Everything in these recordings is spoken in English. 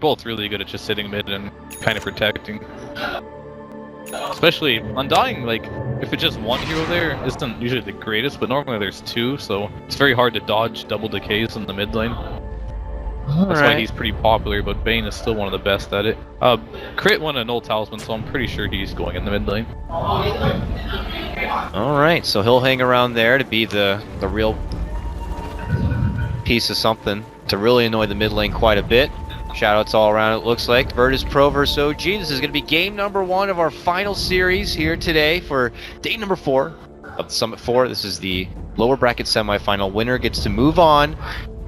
both really good at just sitting mid and kind of protecting. Especially Undying, like, if it's just one hero there, isn't usually the greatest, but normally there's two, so it's very hard to dodge double decays in the mid lane. That's why he's pretty popular, but Bane is still one of the best at it. Crit won a null talisman, so I'm pretty sure he's going in the mid lane. Alright, so he'll hang around there to be the real piece of something to really annoy the mid lane quite a bit. Shoutouts all around, it looks like. Virtus.Pro versus OG. This is going to be game number 1 of our final series here today for day number 4 of the Summit 4. This is the lower bracket semifinal. Winner gets to move on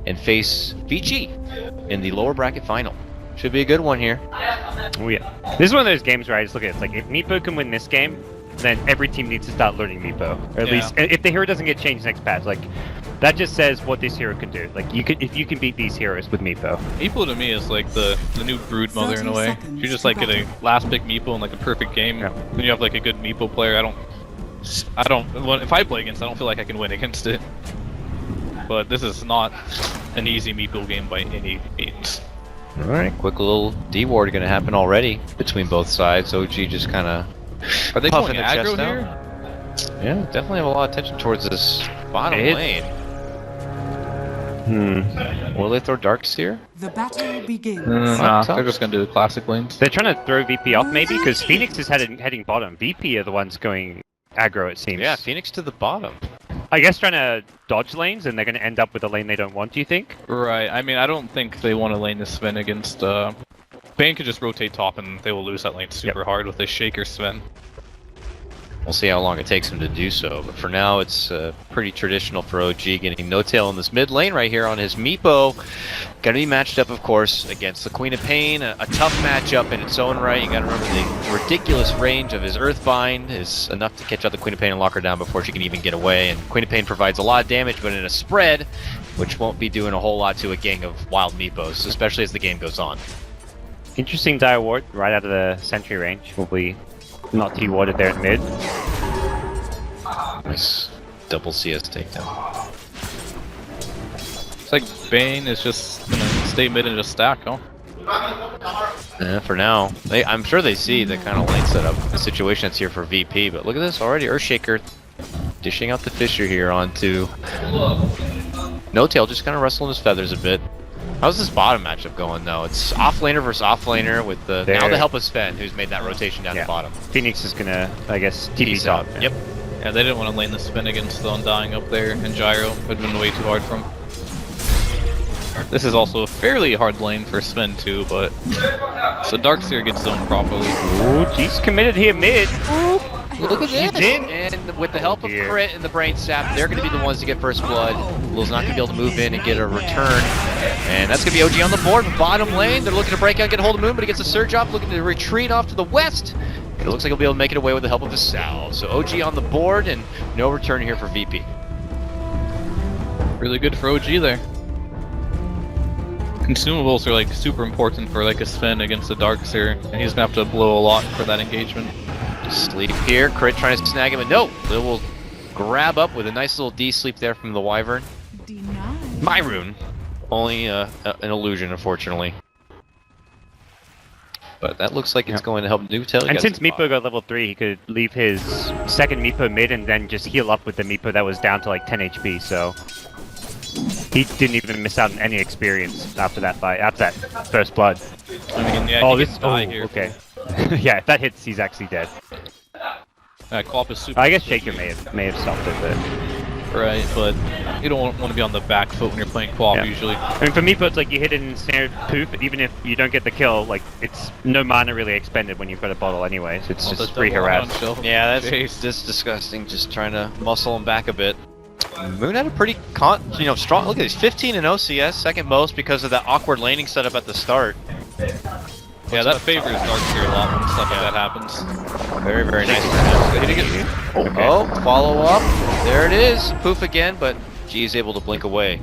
and face VG in the lower bracket final. Should be a good one here. Oh yeah. This is one of those games where I just look at it, it's like, if Meepo can win this game, then every team needs to start learning Meepo. Or at least, if the hero doesn't get changed next patch, like, that just says what this hero can do. Like, if you can beat these heroes with Meepo. Meepo to me is like the new brood mother in a way. You just like get a last pick Meepo in like a perfect game. Yeah. When you have like a good Meepo player, if I play against, I don't feel like I can win against it. But this is not an easy Meepo game by any means. Alright, quick little D-ward gonna happen already between both sides. OG just kinda Are they puffing going the aggro chest here? out. Yeah, definitely have a lot of attention towards this bottom lane. Will they throw Dark Seer? The battle begins. Nah, they're just gonna do the classic lanes. They're trying to throw VP off maybe, because Phoenix is heading bottom. VP are the ones going aggro, it seems. Yeah, Phoenix to the bottom. I guess trying to dodge lanes, and they're going to end up with a lane they don't want, do you think? Right, I mean, I don't think they want to lane this Sven against, Bane could just rotate top and they will lose that lane super hard with this Shaker Sven. We'll see how long it takes him to do so, but for now it's pretty traditional for OG, getting no tail in this mid lane right here on his Meepo. Gonna be matched up, of course, against the Queen of Pain, a tough matchup in its own right. You gotta remember the ridiculous range of his Earthbind is enough to catch out the Queen of Pain and lock her down before she can even get away, and Queen of Pain provides a lot of damage, but in a spread, which won't be doing a whole lot to a gang of wild Meepos, especially as the game goes on. Interesting Dire Ward right out of the sentry range. Will be not T-warded there in mid. Nice double CS takedown. It's like Bane is just gonna stay mid and just stack, huh? Yeah, for now. I'm sure they see the kind of lane setup, the situation that's here for VP, but look at this already. Earthshaker dishing out the Fisher here onto No Tail, just kind of rustling his feathers a bit. How's this bottom matchup going though? It's offlaner versus offlaner with now the help of Sven, who's made that rotation down the bottom. Phoenix is gonna, I guess, TP top. Yep. Yeah, they didn't want to lane the Sven against the Undying up there, and Gyro would have been way too hard for him. This is also a fairly hard lane for Sven too, but so Darkseer gets zoned properly. Ooh, he's committed here mid. Ooh. Look at He's this! in. And with the help of Crit and the Brain Sap, they're going to be the ones to get first blood. Lil's not going to be able to move in and get a return. And that's going to be OG on the board, bottom lane. They're looking to break out and get a hold of Moon, but he gets a surge off, looking to retreat off to the west. It looks like he'll be able to make it away with the help of his Sal. So OG on the board, and no return here for VP. Really good for OG there. Consumables are like super important for like a Sven against a Darkseer, and he's gonna have to blow a lot for that engagement. Sleep here, Crit trying to snag him, and no! Lil will grab up with a nice little D-sleep there from the Wyvern. My rune. Only an illusion, unfortunately. But that looks like it's going to help Newtail. And since Meepo got level 3, he could leave his second Meepo mid and then just heal up with the Meepo that was down to like 10 HP, so he didn't even miss out on any experience after that fight, after that first blood. I mean, yeah, here. Okay. Yeah, if that hits, he's actually dead. Quap is super. I guess Shaker may have stopped it, but right, but you don't want to be on the back foot when you're playing Quap usually. I mean, for Meepo, it's like you hit it in snare poof, even if you don't get the kill, like it's no mana really expended when you've got a bottle anyways. It's just free harass. Yeah, that's just disgusting. Just trying to muscle him back a bit. Moon had a pretty strong. Look at these 15 in OCS, second most because of that awkward laning setup at the start. Yeah, that favors Darkseer a lot when stuff like that happens. Very, very nice. Oh, follow up. There it is. Poof again, but G is able to blink away.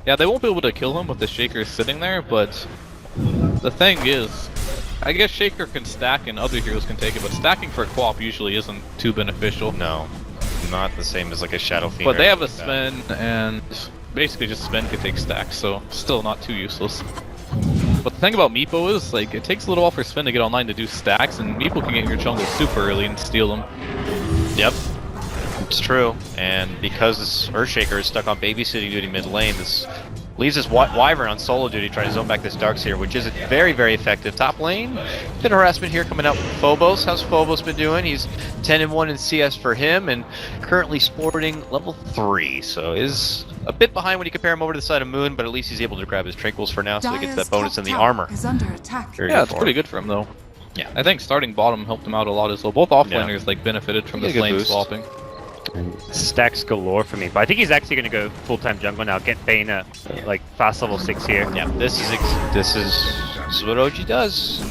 Yeah, they won't be able to kill him with the Shaker sitting there, but the thing is, I guess Shaker can stack and other heroes can take it, but stacking for Quap usually isn't too beneficial. No, not the same as like a Shadow Fiend. But they have a Sven, and basically just Sven can take stacks, so still not too useless. But the thing about Meepo is, like, it takes a little while for Sven to get online to do stacks, and Meepo can get in your jungle super early and steal them. Yep. It's true. And because this Earthshaker is stuck on babysitting duty mid lane, this leaves this Wyvern on solo duty trying to zone back this Darkseer, which is very, very effective. Top lane, bit of harassment here coming out from Phobos. How's Phobos been doing? He's 10-1 in CS for him, and currently sporting level 3, so is a bit behind when you compare him over to the side of Moon, but at least he's able to grab his Tranquils for now, so he gets that bonus in the armor. Yeah, it's pretty good for him, though. Yeah. I think starting bottom helped him out a lot as well. Both offlaners like benefited from this lane swapping. Stacks galore for me, but I think he's actually going to go full-time jungle now, get Bane at like fast level 6 here. Yeah, this is what OG does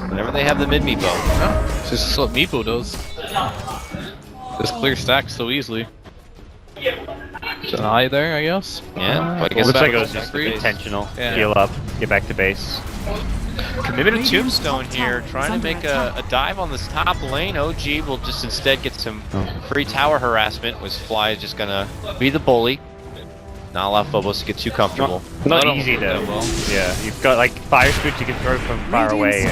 whenever they have the mid Meepo. Yeah, it's just what Meepo does. Just clear stacks so easily. It's an eye there, I guess. Yeah, but I guess looks like it was was just intentional. Yeah. Heal up, get back to base. Committed to Tombstone here, trying to make a dive on this top lane. OG will just instead get some free tower harassment, with Fly is just gonna be the bully. Not allow Phobos to get too comfortable. Not easy though. Yeah, you've got like fire spirits you can throw from far away.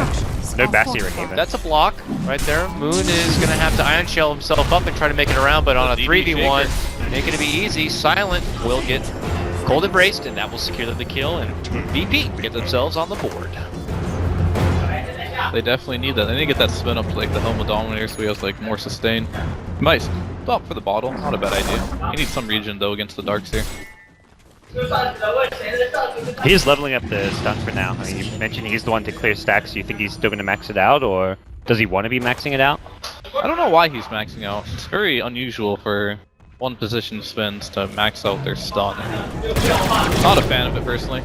No Bastion even. That's a block right there. Moon is gonna have to Ion Shell himself up and try to make it around, but on a 3v1, making it be easy, Silent will get Cold Embraced, and that will secure the kill, and VP get themselves on the board. They definitely need that. They need to get that spin up to like the Helm of Dominator so he has like more sustain. Might stop for the bottle, not a bad idea. He needs some regen though against the Darkseer. He's leveling up the stun for now. I mean, you mentioned he's the one to clear stacks. Do you think he's still going to max it out, or does he want to be maxing it out? I don't know why he's maxing out. It's very unusual for one position spins to max out their stun. Not a fan of it personally.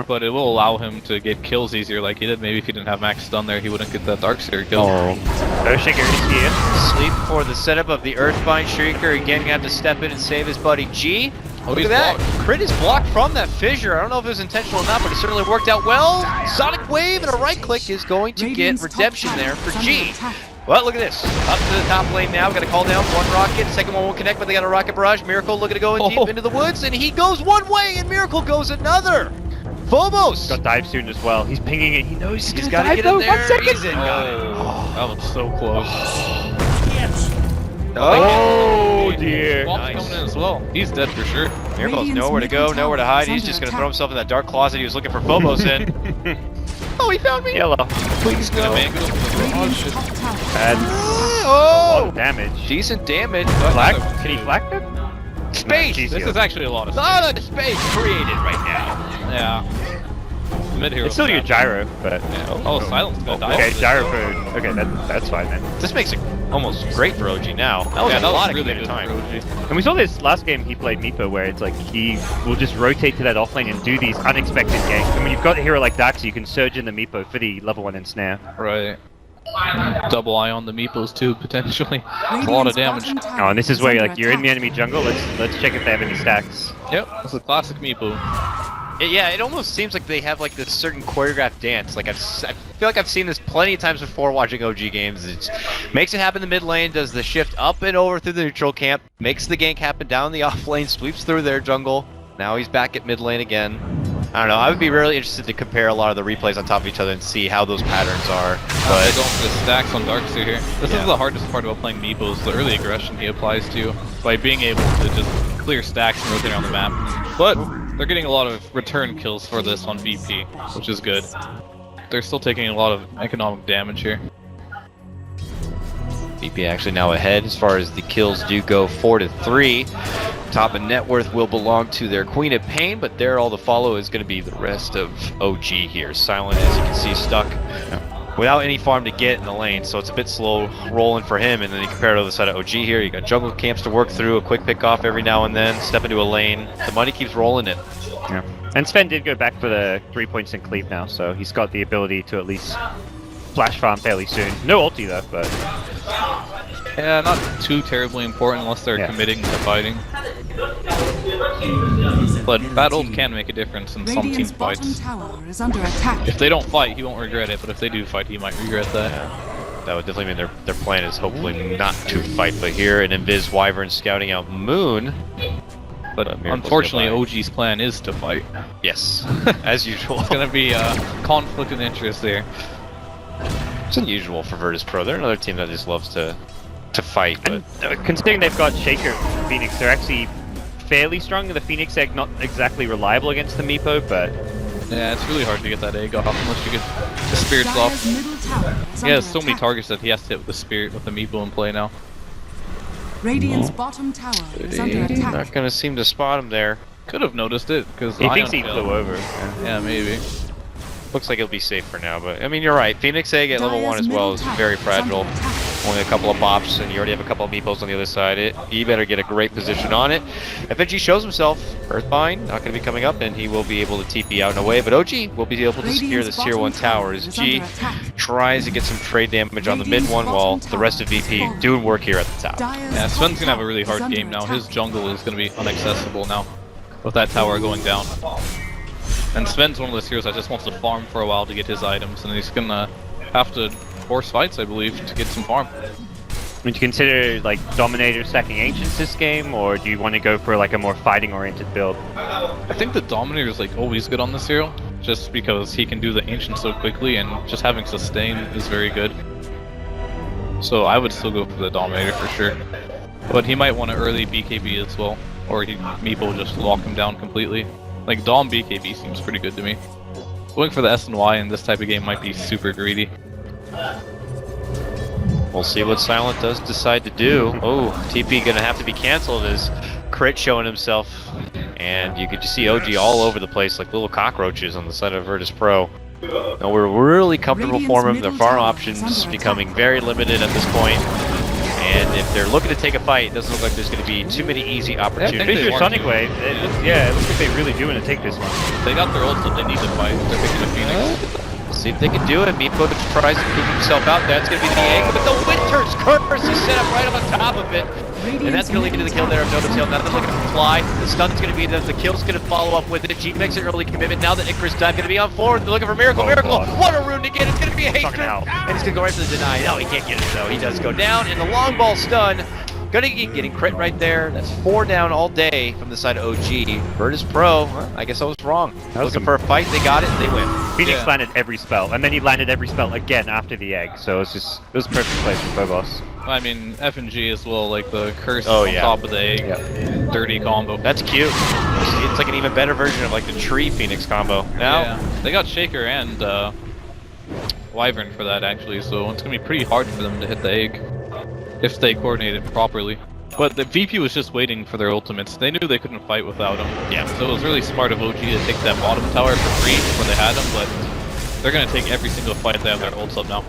But it will allow him to get kills easier like he did. Maybe if he didn't have max stun there, he wouldn't get that Darkseer kill. Earthshaker is here. Sleep for the setup of the Earthbind Shrieker. Again, gonna have to step in and save his buddy G. Look at that. Crit is blocked from that fissure. I don't know if it was intentional or not, but it certainly worked out well. Sonic Wave and a right click is going to get redemption there for G. Well, look at this. Up to the top lane now. Got to call down one rocket. Second one won't connect, but they got a rocket barrage. Miracle looking to go in deep into the woods, and he goes one way, and Miracle goes another. Phobos! Got dive soon as well. He's pinging it. He knows he's got to get in there. 1 second. He's in. Got it. That was so close. Oh dear. Swamp's coming in as well. He's dead for sure. Miracle's nowhere to go, nowhere to hide. He's just going to throw himself in that dark closet he was looking for Phobos in. Oh, he found me! Yellow. Please go. That's Oh! damage. Decent damage. Flag? Can he flag it? Space! This is actually a lot of A lot of space created right now. Yeah. Mid hero. It's still your gyro, but Oh, Silent's gonna die. okay, gyro for okay, that's fine then. This makes it almost great for OG now. That was a lot of committed time. And we saw this last game he played Meepo, where it's like he will just rotate to that offlane and do these unexpected ganks. And when you've got a hero like Daxi, you can surge in the Meepo for the level 1 ensnare. Right. Double eye on the Meepos too, potentially. A lot of damage. Oh, and this is where like you're in the enemy jungle. Let's check if they have any stacks. Yep, that's a classic Meepo. Yeah, it almost seems like they have like this certain choreographed dance. Like I feel like I've seen this plenty of times before watching OG games. It makes it happen in the mid lane, does the shift up and over through the neutral camp, makes the gank happen down the off lane, sweeps through their jungle. Now he's back at mid lane again. I don't know. I would be really interested to compare a lot of the replays on top of each other and see how those patterns are. But they're going for the stacks on Darkseer here. This is the hardest part about playing Meepos, the early aggression he applies to, by being able to just clear stacks and rotate around the map. But they're getting a lot of return kills for this on VP, which is good. They're still taking a lot of economic damage here. VP actually now ahead as far as the kills do go, 4-3. Top of net worth will belong to their Queen of Pain, but there all the follow is going to be the rest of OG here. Silent, as you can see, stuck without any farm to get in the lane, so it's a bit slow rolling for him. And then you compare it to the side of OG here, you got jungle camps to work through, a quick pick off every now and then, step into a lane. The money keeps rolling in. Yeah. And Sven did go back for the 3 points in cleave now, so he's got the ability to at least flash farm fairly soon. No ulti though, but yeah, not too terribly important unless they're committing to fighting. But that ult can make a difference in some team fights. If they don't fight, he won't regret it, but if they do fight, he might regret that. Yeah. That would definitely mean their plan is hopefully not to fight, but here an Invis Wyvern scouting out Moon. But unfortunately, OG's plan is to fight. Yes, as usual. It's gonna be a conflict of interest there. It's unusual for Virtus.Pro. They're another team that just loves to fight. But considering they've got Shaker Phoenix, they're actually fairly strong. The Phoenix egg not exactly reliable against the Meepo, but yeah, it's really hard to get that egg off unless you get the spirits off. He has so many targets that he has to hit with the spirit with the Meepo in play now. Radiant's bottom tower is under attack. not gonna seem to spot him there. Could have noticed it because he thinks he flew over. Yeah, maybe. Looks like it'll be safe for now, but I mean, you're right. Phoenix egg at level 1 as well is very fragile. Only a couple of bops, and you already have a couple of meepos on the other side. He better get a great position on it. FNG shows himself. Earthbind not going to be coming up, and he will be able to TP out and away. But OG will be able to secure this tier 1 tower as G tries to get some trade damage on the mid one, while the rest of VP doing work here at the top. Yeah, Sven's going to have a really hard game now. His jungle is going to be inaccessible now with that tower going down. And Sven's one of those heroes that just wants to farm for a while to get his items, and he's gonna have to force fights, I believe, to get some farm. Would you consider like Dominator stacking Ancients this game, or do you want to go for like a more fighting-oriented build? I think the Dominator is like always good on this hero, just because he can do the Ancient so quickly, and just having sustain is very good. So I would still go for the Dominator for sure. But he might want to early BKB as well, or Meepo will just lock him down completely. Like, Dom BKB seems pretty good to me. Going for the S and Y in this type of game might be super greedy. We'll see what Silent does decide to do. Oh, TP gonna have to be cancelled as Crit showing himself. And you could just see OG all over the place like little cockroaches on the side of Virtus.Pro. Now we're really comfortable for him. Their farm options becoming very limited at this point. And if they're looking to take a fight, it doesn't look like there's going to be too many easy opportunities. Fissure Sonic Wave, it looks like they really do want to take this one. They got their ult, so they need to fight. They're picking a Phoenix. See if they can do it. Meepo tries to prove himself out. That's going to be the egg, but the Winter's Curse is set up right on top of it. And that's going to lead to the kill there of Notail. Now they're looking to fly. The stun's going to be the kill's going to follow up with it. G makes an early commitment. Now the Icarus dive going to be on forward. They're looking for Miracle. What a rune to get. It's going to be a hatred. And he's going to go right for the deny. No, he can't get it though. He does go down. And the long ball stun. Gonna be getting crit right there. That's 4 down all day from the side of OG. Virtus.Pro, well, I guess I was wrong. Looking for a fight, they got it, and they win. Phoenix landed every spell, and then he landed every spell again after the egg, so it was a perfect place for Phobos. I mean, FNG as well, like the curse on top of the egg, dirty combo. That's cute. It's like an even better version of like the tree Phoenix combo. Now, they got Shaker and Wyvern for that actually, so it's gonna be pretty hard for them to hit the egg. If they coordinate it properly. But the VP was just waiting for their ultimates. They knew they couldn't fight without them. Yeah. So it was really smart of OG to take that bottom tower for free when they had them, but they're going to take every single fight they have their ults up now.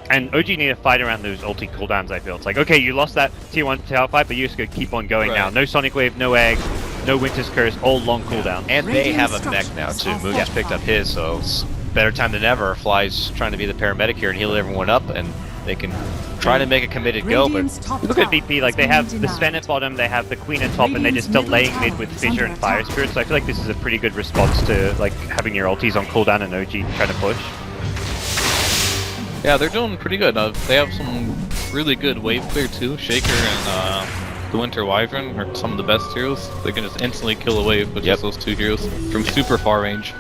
And OG need to fight around those ulti cooldowns, I feel. It's like, okay, you lost that tier 1 tower fight, but you just gotta keep on going now. No Sonic Wave, no egg, no Winter's Curse, all long cooldowns. And they have a mech now too. Moon just picked up his, so it's better time than ever. Fly's trying to be the paramedic here and heal everyone up, and they can try to make a committed go, but look at VP, like they have the Sven at bottom, they have the Queen at top, and they're just delaying mid with Fissure and Fire Spirit, so I feel like this is a pretty good response to like having your ultis on cooldown and OG trying to push. Yeah, they're doing pretty good. They have some really good wave clear too. Shaker and the Winter Wyvern are some of the best heroes. They can just instantly kill a wave with just those 2 heroes from super far range.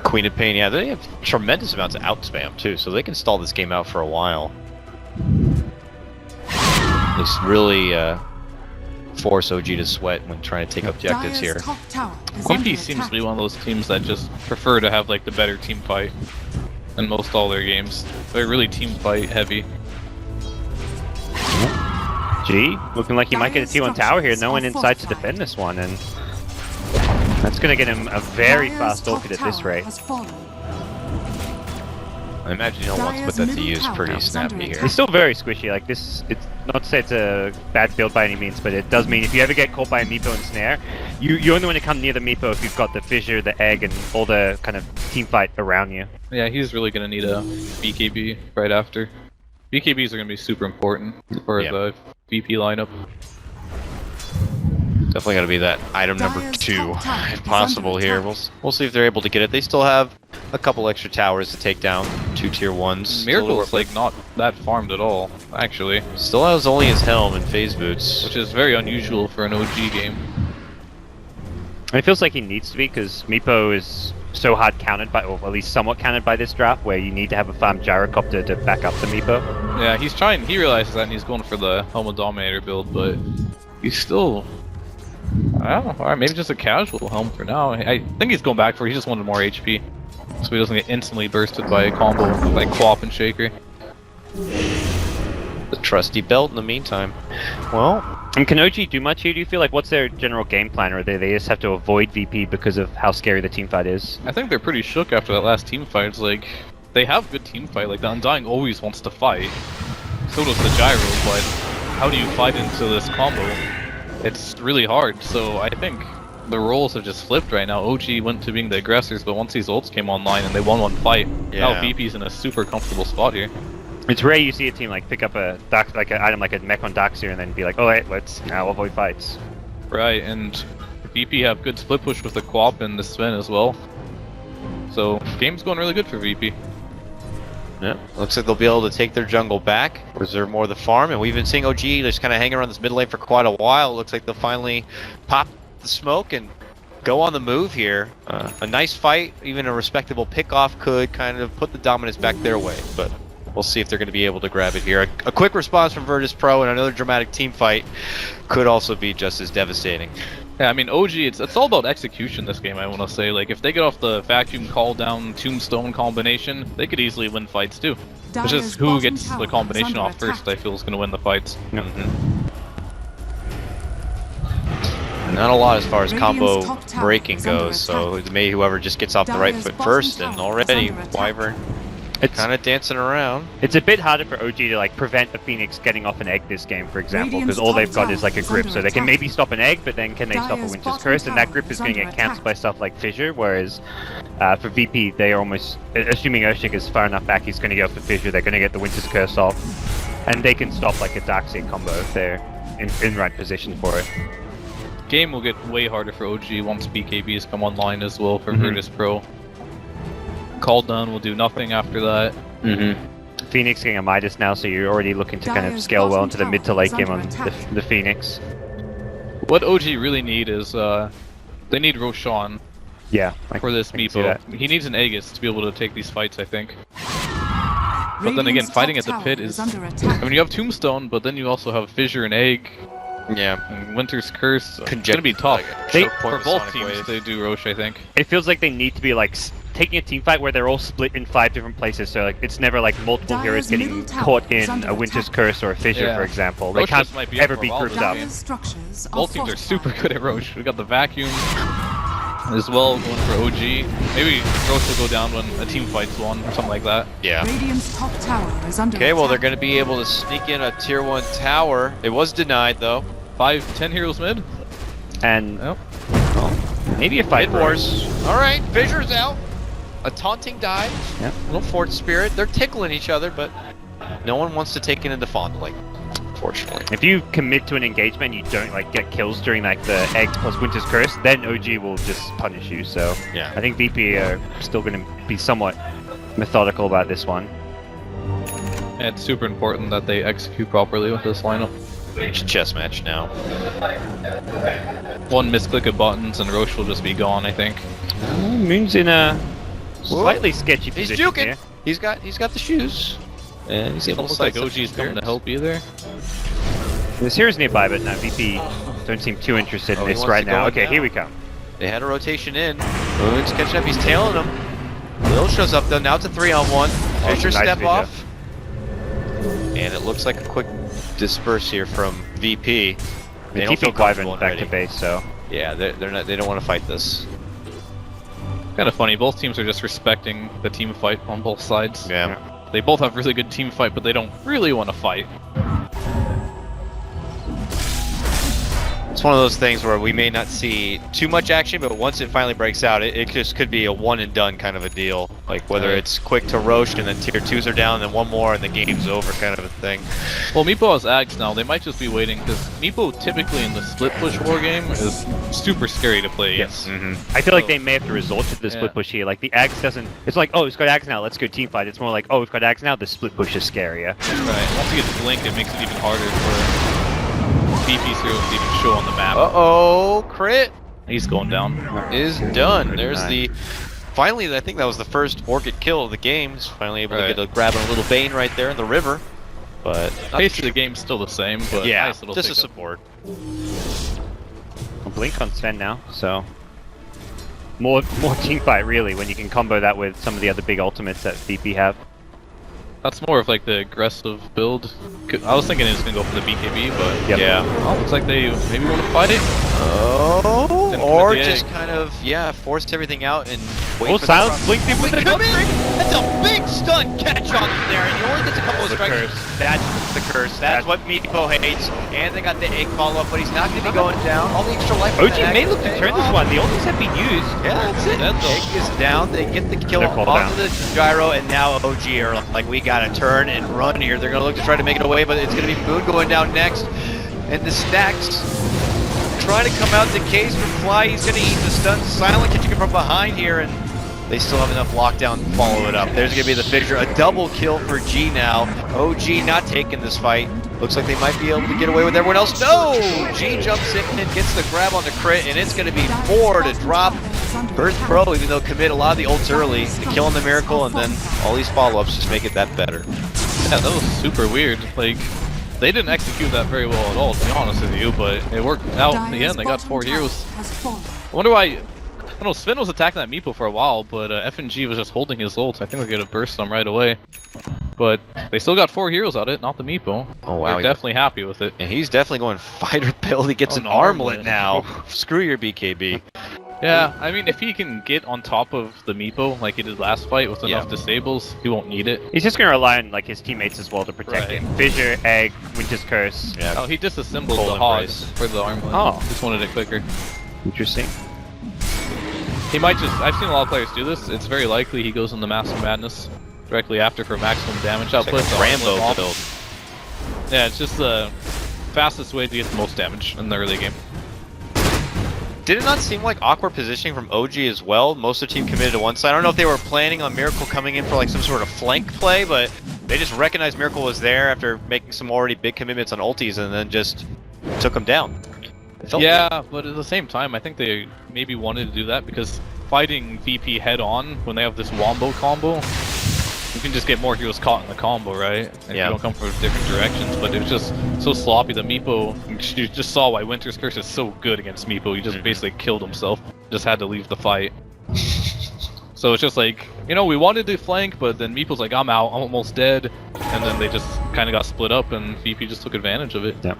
Queen of Pain, yeah, they have tremendous amounts of out spam too, so they can stall this game out for a while. This really force OG to sweat when trying to take objectives here. VP seems to be one of those teams that just prefer to have like the better team fight in most all their games. They're really team fight heavy. G, looking like he might get a T1 tower here. No one inside to defend this one, and that's going to get him a very fast orchid at this rate. I imagine he'll want to put that to use pretty snappy here. It's still very squishy, like this, it's not to say it's a bad build by any means, but it does mean if you ever get caught by a Meepo and Snare, you only want to come near the Meepo if you've got the Fissure, the Egg, and all the kind of team fight around you. Yeah, he's really going to need a BKB right after. BKBs are going to be super important for the VP lineup. Definitely got to be that item number 2, if possible here. We'll see if they're able to get it. They still have a couple extra towers to take down, 2 tier 1s. Miracle's like not that farmed at all, actually. Still has only his helm and phase boots. Which is very unusual for an OG game. And it feels like he needs to be, because Meepo is so hard countered by, or at least somewhat countered by this draft, where you need to have a farm gyrocopter to back up the Meepo. Yeah, he realizes that and he's going for the Helm of Dominator build, but he's still... I don't know, alright, maybe just a casual Helm for now. I think he's going back for it, he just wanted more HP. So he doesn't get instantly bursted by a combo like Quap and Shaker. The trusty belt in the meantime. Well, and can OG do much here, do you feel? Like, what's their general game plan, or they just have to avoid VP because of how scary the teamfight is? I think they're pretty shook after that last team fight. It's like, they have good team fight, like the Undying always wants to fight. So does the Gyro, but how do you fight into this combo? It's really hard, so I think the roles have just flipped right now. OG went to being the aggressors, but once these ults came online and they won one fight, now VP's in a super comfortable spot here. It's rare you see a team like pick up a like an item like a mech on Darkseer and then be like, oh wait, let's now avoid fights. Right, and VP have good split push with the Quap and the Sven as well. So game's going really good for VP. Yeah, looks like they'll be able to take their jungle back, reserve more of the farm, and we've been seeing OG just kind of hang around this mid lane for quite a while. Looks like they'll finally pop the smoke and go on the move here. A nice fight, even a respectable pickoff could kind of put the dominance back their way, but we'll see if they're going to be able to grab it here. A quick response from Virtus.Pro and another dramatic team fight could also be just as devastating. Yeah, I mean, OG, it's all about execution this game, I want to say. Like, if they get off the vacuum call down tombstone combination, they could easily win fights too. It's just who gets the combination off first, I feel, is going to win the fights. Not a lot as far as combo breaking goes, so it may whoever just gets off the right foot first, and already Wyvern it's kind of dancing around. It's a bit harder for OG to like prevent a Phoenix getting off an egg this game, for example, because all they've got is like a grip, so they can maybe stop an egg, but then can they stop a Winter's Curse? And that grip is going to get cancelled by stuff like Fissure, whereas for VP, they are almost, assuming Urshick is far enough back, he's going to go for Fissure, they're going to get the Winter's Curse off, and they can stop like a Darkseer combo if they're in right position for it. Game will get way harder for OG once BKBs come online as well for Virtus.Pro. Call down will do nothing after that. Phoenix getting a Midas now, so you're already looking to kind of scale well into the mid to late game on the Phoenix. What OG really need is, they need Roshan. Yeah. For this Meepo. He needs an Aegis to be able to take these fights, I think. But then again, fighting at the pit is... I mean, you have Tombstone, but then you also have Fissure and Egg. Yeah. And Winter's Curse. It's gonna be tough. For both teams, they do Rosh, I think. It feels like they need to be like taking a team fight where they're all split in 5 different places, so like it's never like multiple heroes getting caught in a Winter's Curse or a Fissure, for example. They can't ever be grouped up. Both teams are super good at Rosh. We got the vacuum as well going for OG. Maybe Rosh will go down when a team fight's won or something like that. Yeah. Okay, well they're going to be able to sneak in a tier 1 tower. It was denied though. 5-10 heroes mid. And maybe a fight wars. Alright, Fissure's out. A taunting dive. Yeah. Little Fort Spirit. They're tickling each other, but no one wants to take it into fondling, unfortunately. If you commit to an engagement, you don't like get kills during like the egg plus Winter's Curse, then OG will just punish you. So yeah, I think VP are still going to be somewhat methodical about this one. And it's super important that they execute properly with this lineup. It's a chess match now. One misclick of buttons and Rosh will just be gone, I think. Moon's in a slightly sketchy position. He's juking. Here. He's got the shoes. And he's able to like OG's coming to help either. There's heroes nearby, but no, VP don't seem too interested in this right now. Okay, here we come. They had a rotation in. Moon's catching up. He's tailing him. Lil shows up though. Now it's a 3-on-1. Fissure step off. And it looks like a quick disperse here from VP. They don't feel comfortable back to base, so yeah, they're not. They don't want to fight this. Kind of funny. Both teams are just respecting the team fight on both sides. Yeah. They both have really good team fight, but they don't really want to fight. It's one of those things where we may not see too much action, but once it finally breaks out, it just could be a one and done kind of a deal. Like whether it's quick to roast and then tier 2s are down, and then one more and the game's over kind of a thing. Well, Meepo has Ags now. They might just be waiting because Meepo typically in the split push war game is super scary to play. Yes. I feel like they may have to resort to the split push here. Like the Ags doesn't. It's like, oh, it's got Ags now. Let's go team fight. It's more like, oh, we've got Ags now. The split push is scarier. Right. Once he gets blinked, it makes it even harder for VP's heroes to even show on the map. Uh-oh, crit. He's going down. Is done. Good There's night. the... Finally, I think that was the first Orchid kill of the game. He's finally able to Right. get a grab on a little Bane right there in the river. But... Pace of the game's still the same, but yeah, nice little just a pickup. support. A blink on Sven now, so more team fight really when you can combo that with some of the other big ultimates that VP have. That's more of like the aggressive build. I was thinking he was gonna go for the BKB, but Yep. Yeah. oh, looks like they maybe want to fight it. Oh, Didn't or commit the just egg. kind of, yeah, forced everything out and wait Oh, for Silence the blinked him with the come in! gun. That's a big stun catch on him there, and he only gets a couple of The strikes. curse. That's the curse. That's what Meepo hates. And they got the egg follow-up, but he's not going to be going down. All the extra life. from OG that may egg look to is turn paying this off. one. The ultis have been used. Yeah, that's it. That's Egg is down. They get the kill They're called onto down. the gyro, and now OG are like, we got to turn and run here. They're going to look to try to make it away, but it's going to be Moon going down next. And the stacks trying to come out to case for Fly. He's going to eat the stun. Silent catching him from behind here, and they still have enough lockdown to follow it up. There's going to be the fissure. A double kill for G now. OG not taking this fight. Looks like they might be able to get away with everyone else. No! G jumps in and gets the grab on the crit, and it's going to be 4 to drop Virtus.Pro, even though commit a lot of the ults early to kill on the Miracle, and then all these follow-ups just make it that better. Yeah, that was super weird. Like, they didn't execute that very well at all, to be honest with you, but it worked out in the end. They got 4 heroes. I wonder why. I don't know, Sven was attacking that Meepo for a while, but FNG was just holding his ult. I think they're gonna burst them right away. But they still got 4 heroes out of it, not the Meepo. Oh, wow. They're definitely happy with it. And he's definitely going fighter build. He gets Oh, an an armlet armlet. now. Screw your BKB. Yeah, I mean, if he can get on top of the Meepo like he did last fight with enough Yeah. disables, he won't need it. He's just gonna rely on like his teammates as well to protect Right. him. Fissure, Egg, Winter's Curse. Yeah. Oh, he disassembled Cold the hog embrace. for the armlet. Oh. Just wanted it quicker. Interesting. He might just, I've seen a lot of players do this. It's very likely he goes in the Massive Madness directly after for maximum damage output. It's like a the armlet Rambo off. build. Yeah, it's just the fastest way to get the most damage in the early game. Did it not seem like awkward positioning from OG as well? Most of the team committed to one side. I don't know if they were planning on Miracle coming in for like some sort of flank play, but they just recognized Miracle was there after making some already big commitments on ultis and then just took him down. It felt Yeah, but at the same time, I think they maybe wanted to do that because fighting VP head on when they have this wombo combo, you can just get more heroes caught in the combo, right? And Yeah. you don't come from different directions, but it was just so sloppy. The Meepo, you just saw why Winter's Curse is so good against Meepo. He just basically killed himself. Just had to leave the fight. So it's just like, you know, we wanted to flank, but then Meepo's like, I'm out, I'm almost dead. And then they just kind of got split up, and VP just took advantage of it. Yeah.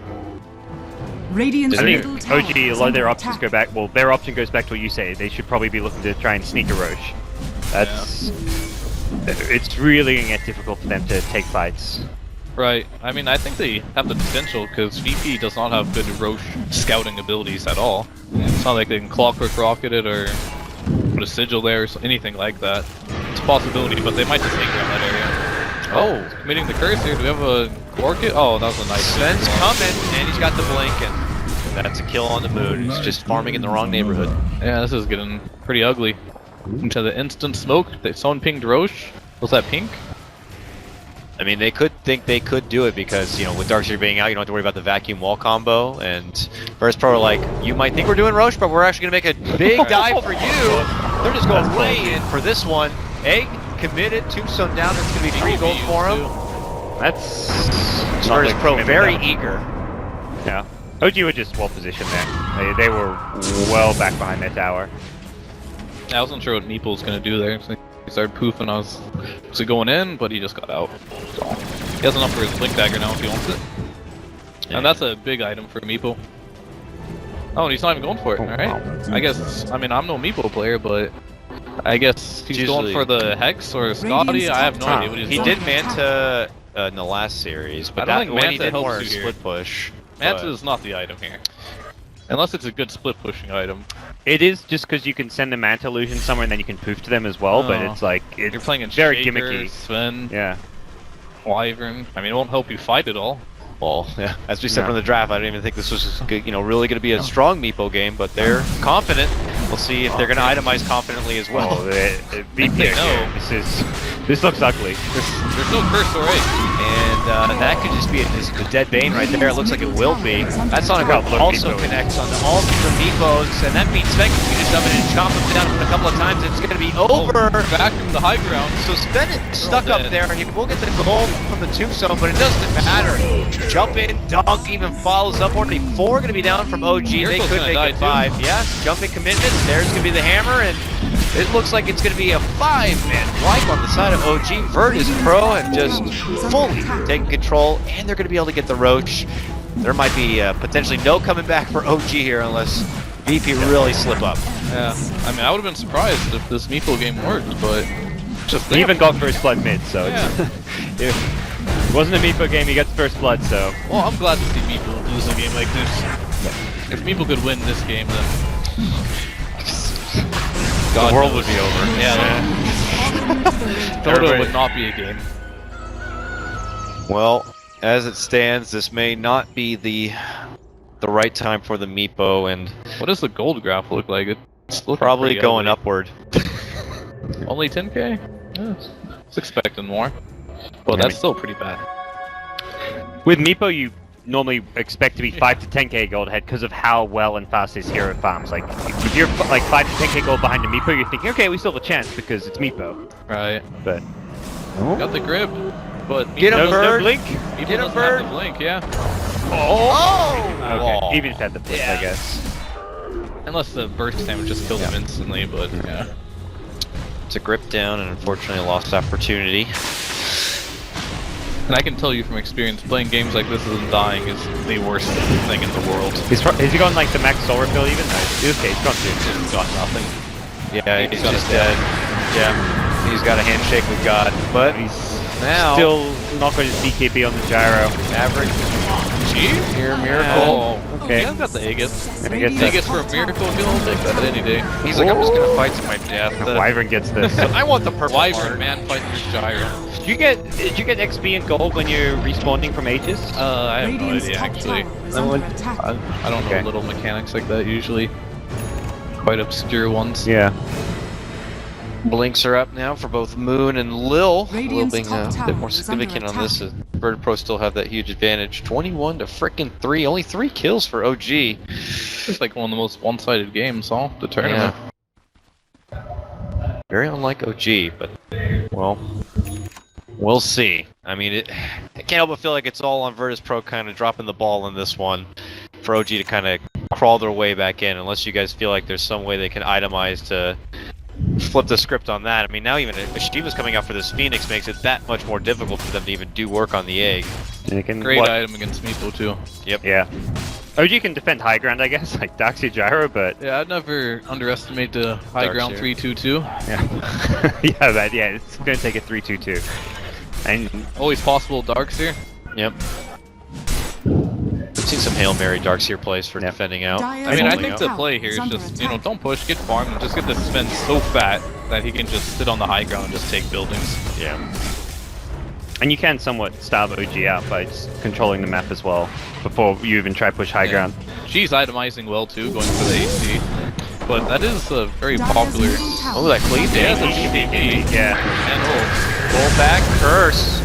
Radiant's I middle think tower OG, a is lot of their under options attack. go back. Well, their option goes back to what you say. They should probably be looking to try and sneak a Roche. That's. It's really gonna get difficult for them to take fights. Right. I mean, I think they have the potential because VP does not have good Roche scouting abilities at all. It's not like they can Clockwork Rocket it or put a sigil there or anything like that. It's a possibility, but they might just take around that area. Oh, committing the curse here. Do we have a Orchid? Oh, that was a nice. Sven's coming, and he's got the blink, and that's a kill on the Moon. He's just farming in the wrong neighborhood. Yeah, this is getting pretty ugly. Into the instant smoke. Someone pinged Roche. Was that pink? I mean, they could think they could do it because, you know, with Darkseer being out, you don't have to worry about the vacuum wall combo. And Virtus.Pro are like, you might think we're doing Roche, but we're actually going to make a big dive for you. They're just going way in for this one. Egg committed, Tombstone down. That's going to be 3 gold for him. That's. Virtus.Pro Maybe very that- eager. Yeah. OG were just well positioned there. They were well back behind their tower. I wasn't sure what Meeple was gonna do there. So he started poofing. I was going in, but he just got out. So he has enough for his Blink Dagger now if he wants it. And that's a big item for Meeple. Oh, and he's not even going for it. All right. I guess. I mean, I'm no Meeple player, but I guess he's going for the Hex or Scotty. I have no idea what he's He doing. did Manta in the last series, but I don't think when he Manta did helps more you here. split push. Manta but- is not the item here. Unless it's a good split pushing item. It is just because you can send the Manta illusion somewhere and then you can poof to them as well, but Oh. it's like it's You're playing in very Shaker, gimmicky. Sven, Yeah. Wyvern. I mean, it won't help you fight at all. Well, yeah. As we said No. from the draft, I didn't even think this was, you know, really going to be a strong Meepo game, but they're confident. We'll see if they're going to itemize confidently as well. Oh, VP here. This looks ugly. There's no curse already. And that could just be a dead Bane right there. It looks like it will be. That's on a go. Also connects on all of the Meepos, and that means Sven can just shove it and chop him down a couple of times. It's going to be over. Back from the high ground. So Sven is stuck up there. He will get the gold from the tombstone, but it doesn't matter. Jump in, dunk, even follows up. Only 4 going to be down from OG. They could make it 5. Yeah, jumping commitments. There's going to be the hammer, and it looks like it's going to be a 5-man wipe on the side of OG. Virtus.Pro have just fully taken control, and they're going to be able to get the Roach. There might be potentially no coming back for OG here unless VP really slip up. Yeah, I mean, I would have been surprised if this Meeple game worked, but just He even got first blood mid, so yeah. if it wasn't a Meeple game, he gets first blood, so. Well, I'm glad to see Meeple lose a game like this. If Meeple could win this game, then God the world would be over. Yeah. Dota would not be a game. Well, as it stands, this may not be the right time for the Meepo, and What does the gold graph look like? It's looking probably pretty going ugly. upward. Only 10k? Yeah, it's expecting more. Well, that's still pretty bad. With Meepo, you normally expect to be 5 to 10k gold ahead because of how well and fast his hero farms. Like, if you're like 5 to 10k gold behind a Meepo, you're thinking, okay, we still have a chance because it's Meepo. Right. But Got the grip, but Get him, no Bird! blink. Meeple Get him, doesn't Bird! have the blink, yeah. Oh! Okay, even if it had the blink, I guess. Unless the burst damage just kills him instantly, but yeah. It's a grip down and unfortunately a lost opportunity. And I can tell you from experience, playing games like this and dying is the worst thing in the world. Is he going like the max soul refill even? No, okay, he's gone too. He's got nothing. Yeah, he's just dead. Yeah, he's got a handshake with God, but He's now still not going to BKB on the gyro. Maverick. Here, miracle. Oh, Okay. Yeah, I've got the Aegis. I guess Aegis for a miracle kill, I'll take that any day. He's like, I'm just gonna fight to my death. Wyvern gets this. I want the purple Wyvern, card. man, fight your gyro. Did you get XP and gold when you're respawning from Aegis? I have no Radiant's idea, top actually. tower is under attack. I don't Okay. know little mechanics like that usually. Quite obscure ones. Yeah. Blinks are up now for both Moon and Lil. Lil Radiant's being top a tower bit more is under significant on this. attack. Virtus.Pro still have that huge advantage. 21 to frickin' 3. Only 3 kills for OG. It's like one of the most one-sided games, all the tournament. Very unlike OG, but well, we'll see. I mean, I can't help but feel like it's all on Virtus.Pro kind of dropping the ball in this one for OG to kind of crawl their way back in, unless you guys feel like there's some way they can itemize to flip the script on that. I mean, now even Shiva's coming out for this Phoenix makes it that much more difficult for them to even do work on the egg. Great item against Meeple too. Yep. Yeah. OG can defend high ground, I guess, like Daxia Gyro, but Yeah, I'd never underestimate the high ground Darkseer. 3-2-2. yeah, it's gonna take a 3-2-2. And Always possible Darkseer. Yep. I've seen some Hail Mary Darkseer plays for defending out. Dyer's I mean, I middle think the tower play here is is under just, attack. don't push, get farmed, and just get this Sven so fat that he can just sit on the high ground and just take buildings. Yeah. and you can somewhat starve OG out by just controlling the map as well before you even try push high ground. She's itemizing well too, going for the AC. But that is a very popular. Oh, that cleave Yeah, damage. that's a PvP. Yeah. And Pull back curse.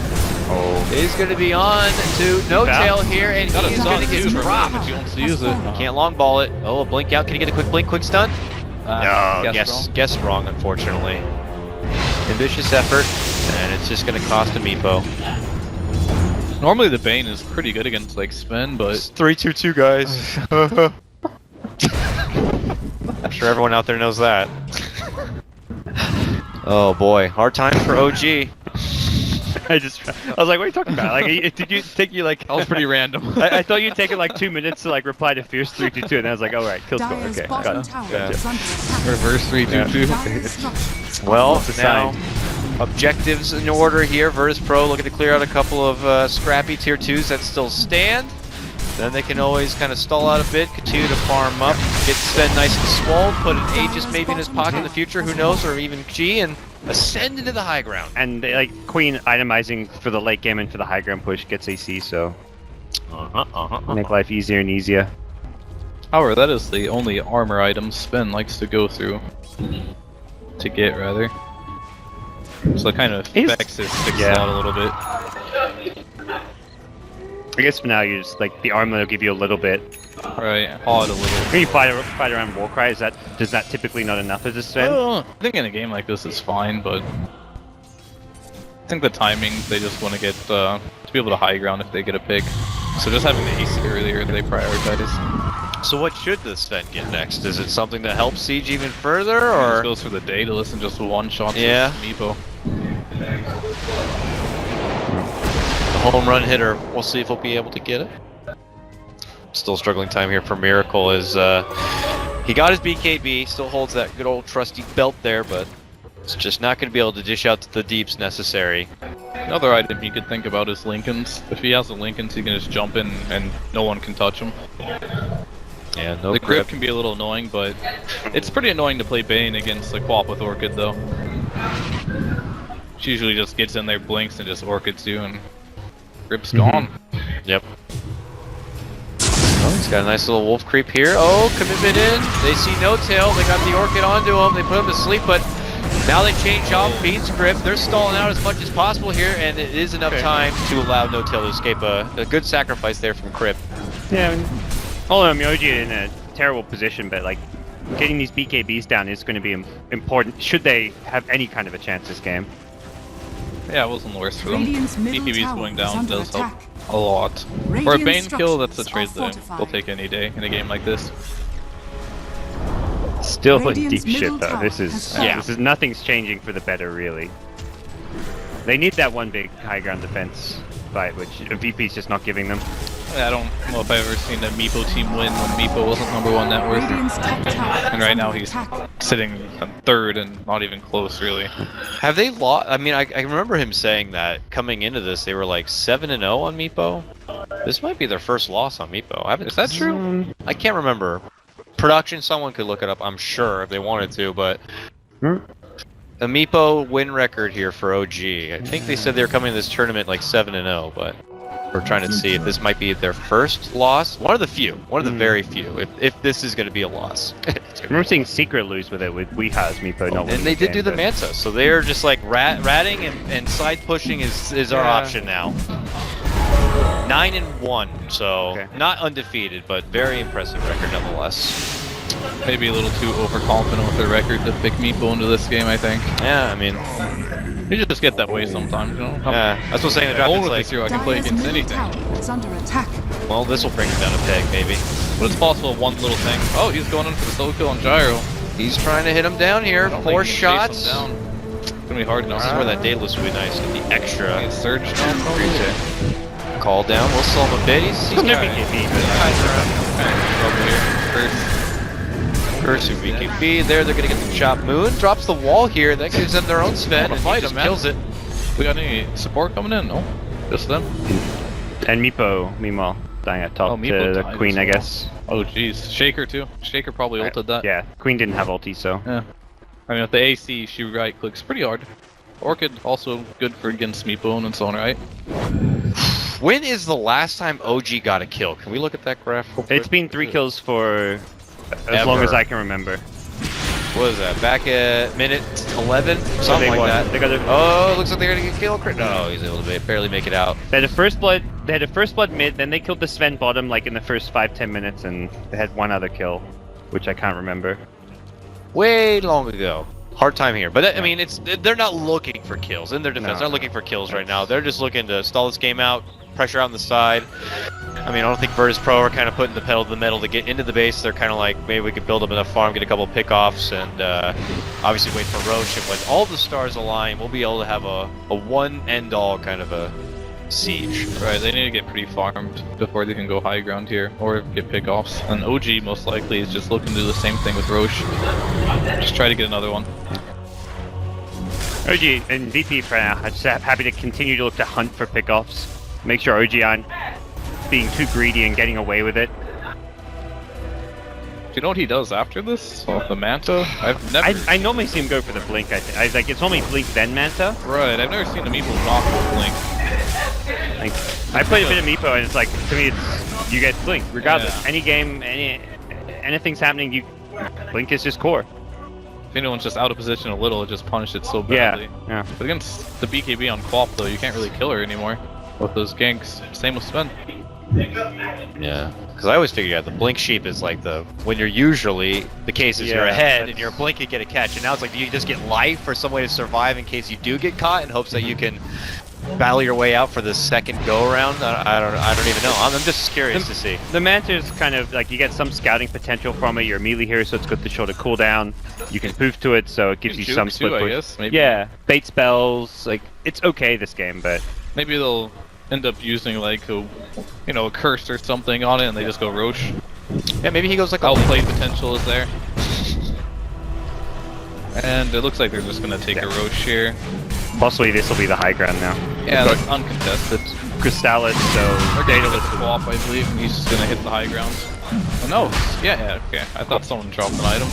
Oh. Is going to be on to No Tail here, and got a he's stun going to get too for dropped. but you don't use it. Can't long ball it. Oh, a blink out. Can he get a quick blink, quick stun? No, Guess wrong, unfortunately. Ambitious effort, and it's just going to cost a Meepo. Normally the Bane is pretty good against like Sven, but 3-2-2, guys. I'm sure everyone out there knows that. Oh boy, hard times for OG. I was like, what are you talking about? Like, did you take you like? that was pretty random. I thought you'd take it like 2 minutes to like reply to Fierce 322, and I was like, all right, kill score. Dyer's Okay, bottom got it. tower Yeah. is under attack. Reverse 3-2-2. Dyer's structures Well, What's the now sign? objectives in order here. Virtus.Pro looking to clear out a couple of scrappy tier 2s that still stand. Then they can always kind of stall out a bit, continue to farm up, get Sven nice and swole, put an Aegis maybe in his pocket in the future, who knows, or even G, and ascend into the high ground. And like Queen itemizing for the late game and for the high ground push gets AC, so make life easier and easier. However, that is the only armor item Sven likes to go through. To get, rather. So it kind of affects his stick slot a little bit. I guess for now, you just like the armor will give you a little bit. Right, hard a little. When you fight around Warcry, is that typically not enough as a Sven? I think in a game like this it's fine, but I think the timing, they just want to get to be able to high ground if they get a pick. So just having the AC earlier, they prioritize. So what should the Sven get next? Is it something that helps Siege even further, or just goes for the Daedalus and just one shot to Meepo? The home run hitter. We'll see if he'll be able to get it. Still struggling time here for Miracle as he got his BKB, still holds that good old trusty belt there, but it's just not going to be able to dish out the deeps necessary. Another item you could think about is Lincolns. If he has the Lincolns, he can just jump in and no one can touch him. Yeah, no the grip can be a little annoying, but it's pretty annoying to play Bane against the Quap with Orchid, though. She usually just gets in there, blinks, and just Orchids you, and grip's gone. Yep. Oh, he's got a nice little wolf creep here. Oh, commitment in. They see no tail. They got the Orchid onto him. They put him to sleep, but now they change off Bean's grip. They're stalling out as much as possible here, and it is enough time to allow No Tail to escape. A good sacrifice there from Crip. Yeah, I mean, although Myoji in a terrible position, but like getting these BKBs down is going to be important. Should they have any kind of a chance this game? Yeah, it wasn't worse for them. BKBs going down does help attack. a lot. For a Bane kill, that's a structures trade that we'll take any day in a game like this. Still in Radiant's deep shit middle though. tower This has is nothing's changing for the better really. They need that one big high ground defense fight, which VP's just not giving them. I don't know if I've ever seen a Meepo team win when Meepo wasn't #1 net worth. Radiant's top tower And is right now under he's attack. sitting in third and not even close, really. Have they lost? I mean, I remember him saying that coming into this, they were like 7-0 on Meepo. This might be their first loss on Meepo. Is that true? I can't remember. Production, someone could look it up, I'm sure, if they wanted to, but a Meepo win record here for OG. I think they said they were coming to this tournament like 7-0, but we're trying to see if this might be their first loss. One of the few. One of the very few. If this is going to our loss. I remember seeing Secret lose with it with Weeha's Meepo not winning. And they did do the but- Manta, so they're just like ratting and side pushing is our option now. 9-1, so not undefeated, but very impressive record nonetheless. Maybe a little too overconfident with their record to pick Meepo into this game, I think. Yeah, I mean, You just get that way sometimes, you know? yeah, that's what's saying the draft Old is with like, this year, I can play Dyer's against middle anything. tower is under attack. well, this will bring him down a peg, maybe. But it's possible one little thing. Oh, he's going in for the solo kill on Gyro. He's trying to hit him down here. I don't 4 think he can chase shots. him down. It's gonna be hard enough. This is where that Daedalus would be nice. Get the extra He's surge now, probably. call down. We'll slow him a bit. He's No got BKB, but Over here. First. Curse of BKB. There, they're gonna get the chop. Moon drops the wall here. That gives them their own Sven, and he fight just him, man. kills it. We got any support coming in? No, just them. and Meepo, meanwhile, dying at top Meepo to the died Queen, as I well. guess. Oh jeez, Shaker too. Shaker probably ulted that. Yeah, Queen didn't have ulti, so. Yeah. I mean, with the AC, she right clicks pretty hard. Orchid also good for against Meepo in its own right. When is the last time OG got a kill? Can we look at that graph? real quick? It's been 3 kills for as long as I can remember. What is that? Back at minute 11? Something like that. They got a, Oh, looks like they're gonna get killed. No, he's able to barely make it out. They had a first blood. They had a first blood mid. Then they killed the Sven bottom like in the first 5-10 minutes, and they had one other kill, which I can't remember. Way long ago. Hard time here, but I mean, they're not looking for kills in their defense. No. They're not looking for kills right now. They're just looking to stall this game out, pressure on the side. I mean, I don't think Virtus.Pro are kind of putting the pedal to the metal to get into the base. They're kind of like, maybe we could build up enough farm, get a couple of pickoffs, and obviously wait for Roche. And when all the stars align, we'll be able to have a one end all kind of a siege. Right, they need to get pretty farmed before they can go high ground here, or get pickoffs. And OG most likely is just looking to do the same thing with Roche. Just try to get another one. OG and VP for now. I'm just happy to continue to look to hunt for pickoffs. Make sure OG aren't being too greedy and getting away with it. Do you know what he does after this? Oh, the Manta? I've never... I normally see him go for the blink. I like it's normally blink then Manta. Right, I've never seen a Meepo not go blink. Like, I played a bit of Meepo and it's like to me it's you get blink regardless. Yeah. Any game, any anything's happening, you blink is just core. If anyone's just out of position a little, it just punished it so badly. Yeah. But against the BKB on Quap though, you can't really kill her anymore with those ganks. Same with Sven. Yeah, because I always figured out the blink sheep is like when you're usually the case is you're ahead and you're blinking get a catch, and now it's like do you just get life or some way to survive in case you do get caught in hopes that you can battle your way out for the second go around. I don't even know. I'm just curious to see. The Manta is kind of like you get some scouting potential from it. You're a melee here, so it's good to show the cooldown. You can poof to it, so it gives you some split push. I guess, maybe. Yeah, bait spells. Like it's okay this game, but maybe they'll end up using like a curse or something on it, and they just go Roche. Yeah, maybe he goes like outplay potential is there. And it looks like they're just gonna take a Roche here. Possibly this will be the high ground now. Yeah, that's uncontested. Crystallis, so Data with Swap, I believe, and he's just gonna hit the high grounds. Oh no! Yeah, okay. I thought someone dropped an item.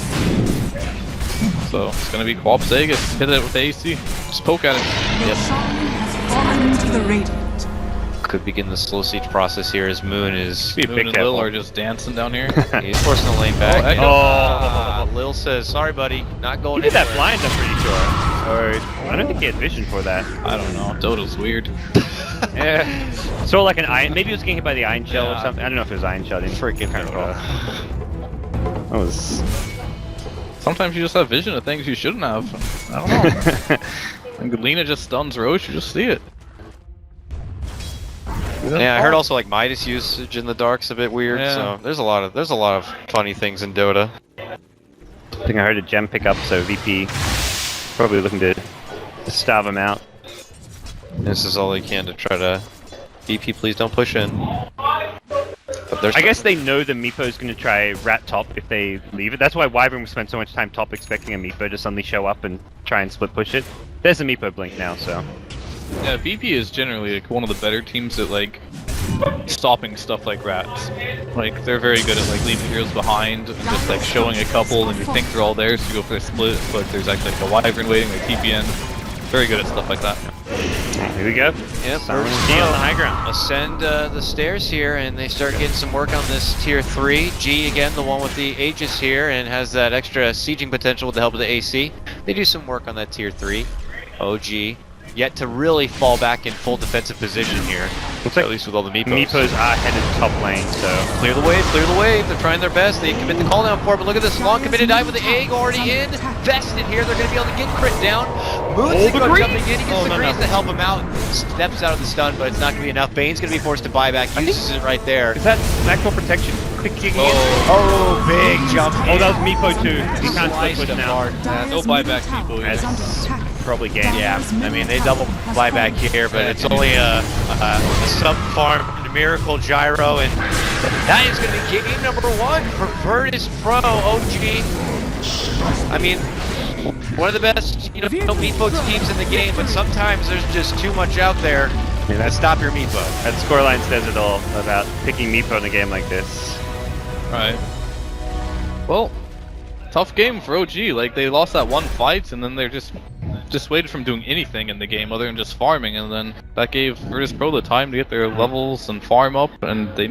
So it's gonna be Quap Sagas. Hit it with AC. Just poke at it. Your shrine has fallen into the radiant. Could begin the slow siege process here as Moon is. Moon and Lil are just dancing down here. He's forcing the lane back. Oh, Lil says, "Sorry, buddy, not going." He did that blind, I'm pretty sure. Or I don't think he had vision for that. I don't know. Dota's weird. Yeah. So like an iron. Maybe he was getting hit by the iron shell or something. I don't know if it was iron shell. I didn't Freaking recall. That was. Sometimes you just have vision of things you shouldn't have. I don't know. And Lina just stuns Roche. You just see it. Yeah, I heard also like Midas usage in the dark's a bit weird. Yeah. So there's a lot of funny things in Dota. I think I heard a gem pick up, so VP probably looking to starve him out. This is all they can to try to. VP, please don't push in. But I guess they know the Meepo's going to try rat top if they leave it. That's why Wyvern spent so much time top expecting a Meepo to suddenly show up and try and split push it. There's a Meepo blink now, so. Yeah, VP is generally like one of the better teams at like stopping stuff like rats. Like they're very good at like leaving heroes behind and just like showing a couple and you think they're all there so you go for a split, but there's actually like a Wyvern waiting, like TPN. Very good at stuff like that. Here we go. Yep, Virtus.Pro on the high ground. Ascend the stairs here, and they start getting some work on this tier 3. G again, the one with the Aegis here, and has that extra sieging potential with the help of the AC. They do some work on that tier 3. OG yet to really fall back in full defensive position here. Looks like at least with all the Meepos. Meepos are headed top lane, so clear the wave, clear the wave. They're trying their best. They commit the call down for it, but look at this long committed dive with the egg already in. Vested here. They're going to be able to get crit down. Moon's jumping in. He gets the greens to help him out. Steps out of the stun, but it's not going to be enough. Bane's going to be forced to buy back. Uses it right there. is that maximum protection kicking in? Oh, big jump. Oh, that was Meepo too. He can't split push now. No buyback people. That's probably game. Yeah, I mean, they double buyback here, but it's only a sub-farm miracle gyro, and that is going to be game number 1 for Virtus.Pro OG. I mean, one of the best, Meepo teams in the game, but sometimes there's just too much out there to stop your Meepo. That scoreline says it all about picking Meepo in a game like this. Right. Well, tough game for OG. Like they lost that one fight, and then they're just dissuaded from doing anything in the game other than just farming, and then that gave Virtus.Pro the time to get their levels and farm up, and they